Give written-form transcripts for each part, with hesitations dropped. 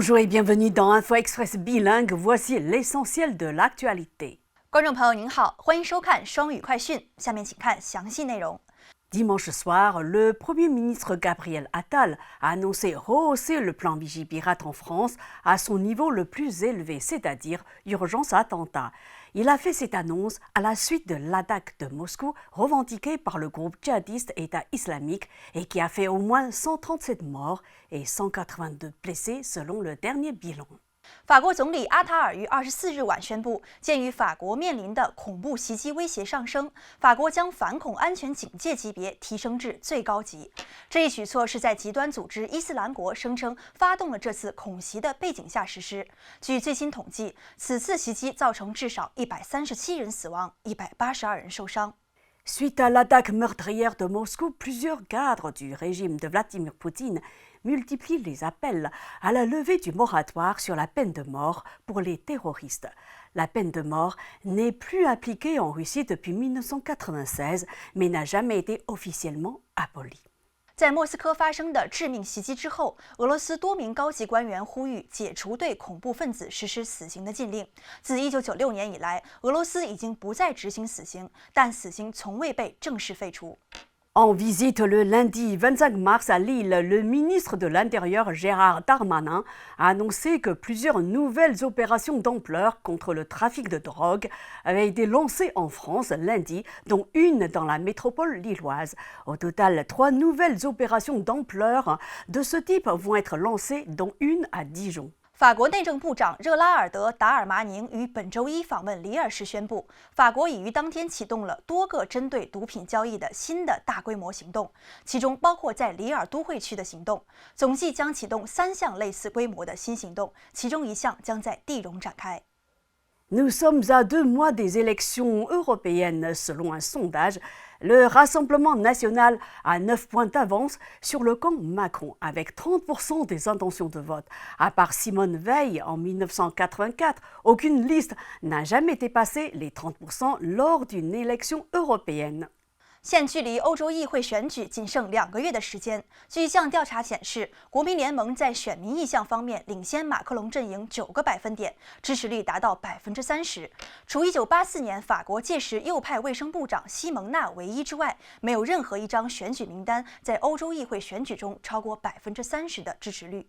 Bonjour et bienvenue dans Info Express bilingue. Voici l'essentiel de l'actualité. 观众朋友您好，欢迎收看双语快讯。下面请看详细内容。 Dimanche soir, le Premier ministre Gabriel Attal a annoncé rehausser le plan Vigipirate en France à son niveau le plus élevé, c'est-à-dire urgence attentat. Il a fait cette annonce à la suite de l'attaque de Moscou revendiquée par le groupe djihadiste État islamique et qui a fait au moins 137 morts et 182 blessés selon le dernier bilan. 法国总理阿塔尔于24日晚宣布，鉴于法国面临的恐怖袭击威胁上升，法国将反恐安全警戒级别提升至最高级。这一举措是在极端组织伊斯兰国声称发动了这次恐袭的背景下实施。据最新统计，此次袭击造成至少137人死亡，182人受伤。 Suite à l'attaque meurtrière de Moscou, plusieurs cadres du régime de Vladimir Poutine multiplient les appels à la levée du moratoire sur la peine de mort pour les terroristes. La peine de mort n'est plus appliquée en Russie depuis 1996, mais n'a jamais été officiellement abolie. 在莫斯科发生的致命袭击之后，俄罗斯多名高级官员呼吁解除对恐怖分子实施死刑的禁令。自1996年以来，俄罗斯已经不再执行死刑，但死刑从未被正式废除。 En visite le lundi 25 mars à Lille, le ministre de l'Intérieur Gérard Darmanin a annoncé que plusieurs nouvelles opérations d'ampleur contre le trafic de drogue avaient été lancées en France lundi, dont une dans la métropole lilloise. Au total, 3 nouvelles opérations d'ampleur de ce type vont être lancées, dont une à Dijon. 法国内政部长热拉尔德·达尔马宁于本周一访问里尔时宣布，法国已于当天启动了多个针对毒品交易的新的大规模行动，其中包括在里尔都会区的行动。总计将启动3项类似规模的新行动，其中1项将在地荣展开。 Nous sommes à 2 mois des élections européennes. Selon un sondage, le Rassemblement national a 9 points d'avance sur le camp Macron, avec 30% des intentions de vote. À part Simone Veil en 1984, aucune liste n'a jamais dépassé les 30% lors d'une élection européenne. 现距离欧洲议会选举仅剩2个月的时间。据一项调查显示，国民联盟在选民意向方面领先马克龙阵营9个百分点，支持率达到30%。除1984年法国届时右派卫生部长西蒙纳唯一之外，没有任何一张选举名单在欧洲议会选举中超过30%的支持率。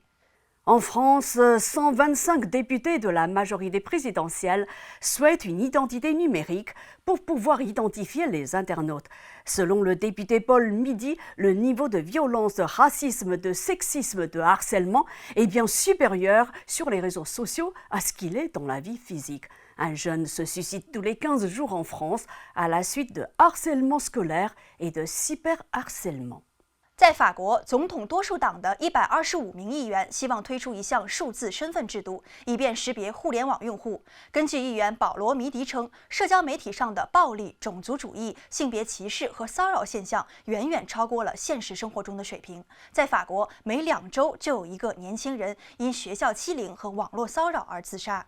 En France, 125 députés de la majorité présidentielle souhaitent une identité numérique pour pouvoir identifier les internautes. Selon le député Paul Midi, le niveau de violence, de racisme, de sexisme, de harcèlement est bien supérieur sur les réseaux sociaux à ce qu'il est dans la vie physique. Un jeune se suicide tous les 15 jours en France à la suite de harcèlement scolaire et de cyberharcèlement. 在法国，总统多数党的125名议员希望推出一项数字身份制度，以便识别互联网用户。根据议员保罗·迷迪称，社交媒体上的暴力、种族主义、性别歧视和骚扰现象远远超过了现实生活中的水平。在法国，每2周就有一个年轻人因学校欺凌和网络骚扰而自杀。